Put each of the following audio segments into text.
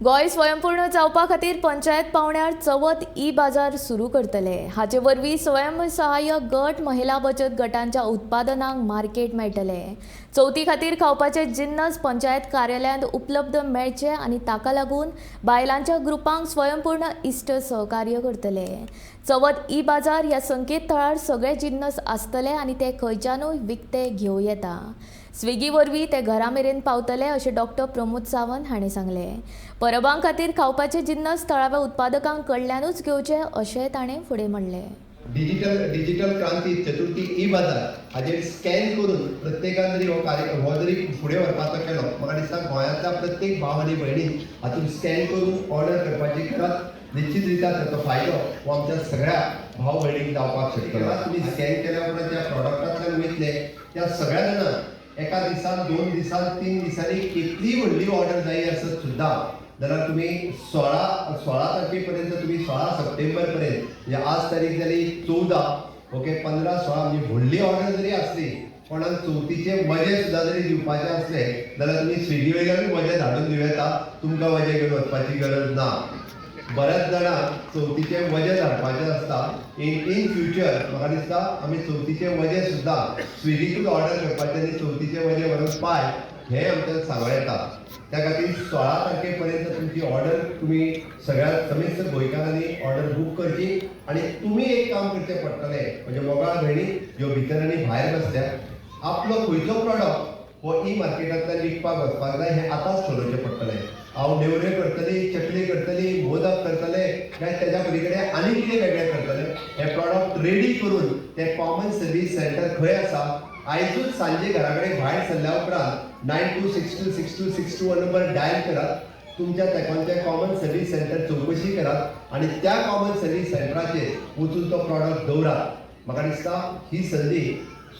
गोय स्वयंपूर्ण जावपा खातीर पंचायत पावण्यार चवथ ई बाजार सुरू करतले। हाचे वरवीं स्वयंसहाय्यक गट महिला बचत गटांच्या उत्पादनांक मार्केट मेळटले। चवथी खातीर खावपाचे जिन्नस पंचायत कार्यालयांत उपलब्ध मेळचे आनी ताका लागून बायलांच्या ग्रुपांक स्वयंपूर्ण इश्ट सहकार्य करतले। चवथ ई बाजार ह्या संकेतथळार सगळे जिन्नस आसतले आनी ते खंयच्यानूय विकते घेवं येता। स्विगी वरवीं ते घरा मेरेन पावतले अशें डॉक्टर प्रमोद सावंत हांणी सांगलें। परबां खातीर खावपाचे जिन्नस थळाव्या उत्पादकांक कडल्यानूच घेवचे अशें ताणें फुडें म्हणलें। डिजिटल क्रांती चतुर्थी ई बाजार हाजेर स्कॅन करून प्रत्येकान जरी हो जरी फुडें व्हरपाचो केलो, म्हाका दिसता गोंयांतल्या प्रत्येक भाव आनी भयणीक हातूंत स्कॅन करून ऑर्डर करपाची गरज निश्चित रित्या ताचो फायदो हो आमच्या सगळ्या भाव भयणीक जावपाक शकतलो। तुमी स्कॅन केल्या उपरांत ज्या प्रॉडक्टांतल्यान वयतले त्या सगळ्या जाणांक एका दिसान, 2 दिसान, 3 दिसांनी कितली व्हडली ऑर्डर जायी आसत सुद्दां जाल्यार तुम्ही 16 तारखेपर्यंत तुम्ही 16 सप्टेंबर पर्यंत म्हणजे आज तारीख जाली 14 ओके 15, 16 म्हणजे व्हडली ऑर्डर जरी असली कोणाक चवथीचे वजे सुद्दां जरी दिवपाचे असले जाल्यार तुम्ही स्विगी वयल्यान वजे धाडून दिवं येता, तुमकां वजे घेवन वचपाची गरज ना। बऱ्याच जाणांक चवथीचे वजे धाडपाचे आसता। इन फ्युचर म्हाका दिसता आमी चवथीचे वजे सुद्दां स्विगीतूच ऑर्डर करपाचे आनी चवथीचे वजे व्हरून पाय हे आमच्यान सांगूं येता। त्या खातीर 16 तारखेपर्यंत तुमची ऑर्डर तुम्ही सगळ्या समेस्त गोंयकारांनी ऑर्डर बूक करची आनी तुम्ही एक काम करचें पडटलें म्हणजे मोगाळ भयणी ज्यो भितर आनी भायर बसल्या आपलो खंयचो प्रॉडक्ट हो ई मार्केटांतल्यान विकपाक वचपाक जाय हें आतांच ठरवचें पडटलें। हांव नेवऱ्यो करतली, चकली करतली, मोदक करतले काय त्याच्या पलीकडे आनी कितें वेगळें करतले हे प्रॉडक्ट रेडी करून ते कॉमन सर्वीस सेंटर खंय आसा आयजूच सांजे घरा कडेन भायर सरल्या उपरांत 92626262 हो नंबर डायल करात, तुमच्या तेकोनचे कॉमन सर्वीस सेंटर चौकशी करात आनी त्या कॉमन सर्वीस सेंटराचेर वचून तो प्रॉडक्ट दवरात। म्हाका दिसता ही संदी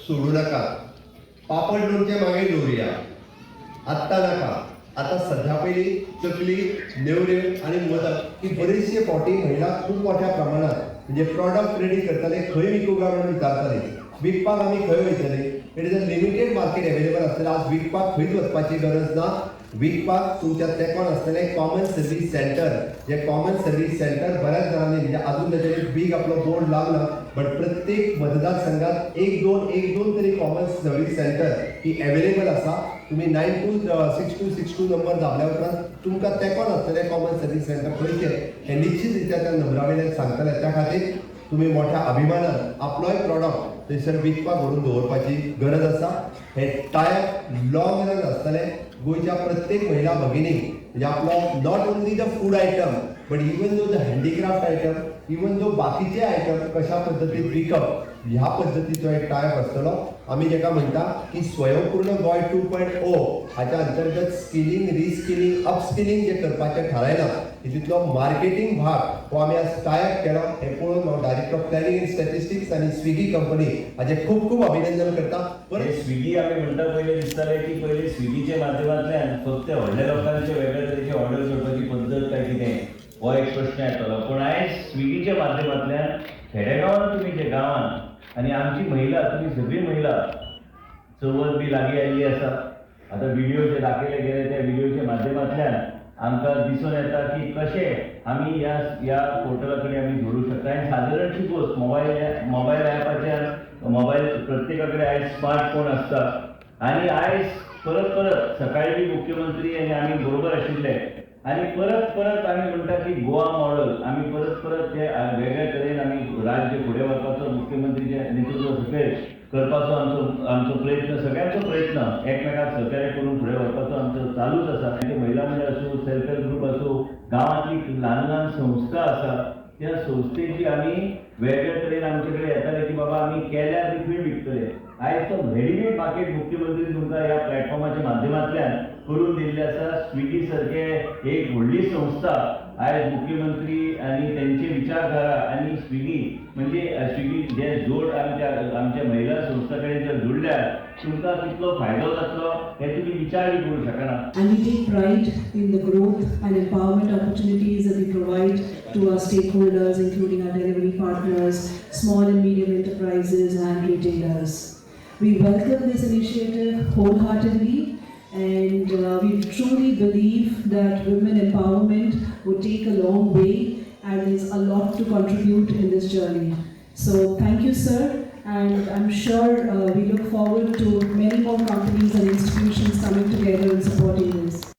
सोडूं नाका। पापड लोणचें मागीर दवरुया, आत्तां नाका। आता सध्या पयली चकली, नेवऱ्यो आनी मोदक ही बरीचशी फावटी महिला खूब मोठ्या प्रमाणात म्हणजे प्रॉडक्ट रेडी करतले खंय विकूं काय म्हणून विचारतले, विकपाक आमी खंय वयतले। It is a limited market available आसतलें। आज विकपाक खंयच वचपाची गरज ना। विकपाक तुमच्या तेकोन आसतलें कॉमन सर्वीस सेंटर। जे कॉमन सर्वीस सेंटर बऱ्याच जाणांनी म्हणजे अजून ताचेर बीग आपलो बोर्ड लागला बट प्रत्येक मतदारसंघात एक दोन तरी कॉमन सर्वीस सेंटर ही अवेलेबल आसा। तुम्ही 926262 नंबर दाबल्या उपरांत तुमकां तेकोन आसतलें कॉमन सर्वीस सेंटर खंयचे हे निश्चित रित्या त्या नंबरा वयल्यान सांगतले। त्या खातीर तुम्ही मोठ्या अभिमानान आपलोय प्रॉडक्ट थंयसर विकपाक व्हरून दवरपाची गरज आसा। हे टायप लॉंग रन आसतले। गोंयच्या प्रत्येक महिला भगिनीक म्हणजे आपलो not only the food item but even though the handicraft item, even though बाकीचे आयटम कशा पद्दतीन विकप ह्या पद्दतीचो एक टायप आसतलो। आमी जेका म्हणटा की स्वयंपूर्ण गोंय 2.0 हाच्या अंतर्गत स्किलिंग, रिस्किलिंग, अपस्किलिंग जे करपाचें थारायलां हितूंतलो मार्केटिंग भाग हो आमी आज टायप केलो। हे पळोवन हांव director of planning end statistics आनी स्विगी कंपनी हाचे खूब खूब अभिनंदन करता। बरें स्विगी आमी म्हणटा पयलीं दिसतालें की पयलीं स्विगीचे माध्यमांतल्यान फक्त व्हडल्या लोकांचे वेगळे तरेचे ऑर्डर करपाची पद्दत काय कितें हो एक प्रश्न येतलो, पूण आयज स्विगीच्या माध्यमांतल्यान खेडेगांवांत तुमी जे गांवांत आनी आमची महिला तुमी सगळी महिला चवथ बी लागीं आयिल्ली आसा। आतां व्हिडिओ जे दाखयले गेले त्या व्हिडिओच्या माध्यमांतल्यान आमकां दिसून येता की कशें आमी ह्या पोर्टला कडेन आमी जोडूं शकता। आनी सादारणशी गोश्ट मोबायल ॲपाचेर मोबायल प्रत्येका कडेन आयज स्मार्टफोन आसता आनी आयज परत सकाळीं बी मुख्यमंत्री आनी आमी बरोबर आशिल्ले आनी परत आमी म्हणटा की गोवा मॉडल आमी परत ते वेगळ्या तरेन आमी राज्य फुडें व्हरपाचो मुख्यमंत्रीचे नेतृत्व सकयल करपाचो आमचो प्रयत्न, सगळ्यांचो प्रयत्न एकमेकाक सहकार्य करून फुडें व्हरपाचो आमचो चालूच आसा। ते महिला मंडळ आसूं, सेल्फ हेल्प ग्रूप आसूं, गांवांतली ल्हान संस्था आसा त्या संस्थेची आमी वेगळ्या तरेन आमचे कडेन येताले की बाबा आमी केल्यार रिफील विकतले। आयज तो रेडीमेड मार्केट मुख्यमंत्री तुमकां ह्या प्लॅटफॉर्माच्या माध्यमांतल्यान करून दिल्ले आसा। स्विगी सारखे एक व्हडली संस्था आयज मुख्यमंत्री आनी तेंचे विचारधारा आनी स्विगी म्हणजे स्विगी जे जोड आमच्या महिला संस्था कडेन जर जोडल्यार तुमकां कितलो फायदो जातलो हे तुमी विचार बी करूं शकना। And we take pride in the growth and empowerment opportunities that we provide to our stakeholders, including our delivery partners, small and medium enterprises and retailers. We welcome this initiative wholeheartedly and we truly believe that women empowerment would take a long way, and there's a lot to contribute in this journey. So thank you, sir, and I'm sure we look forward to many more companies and institutions coming together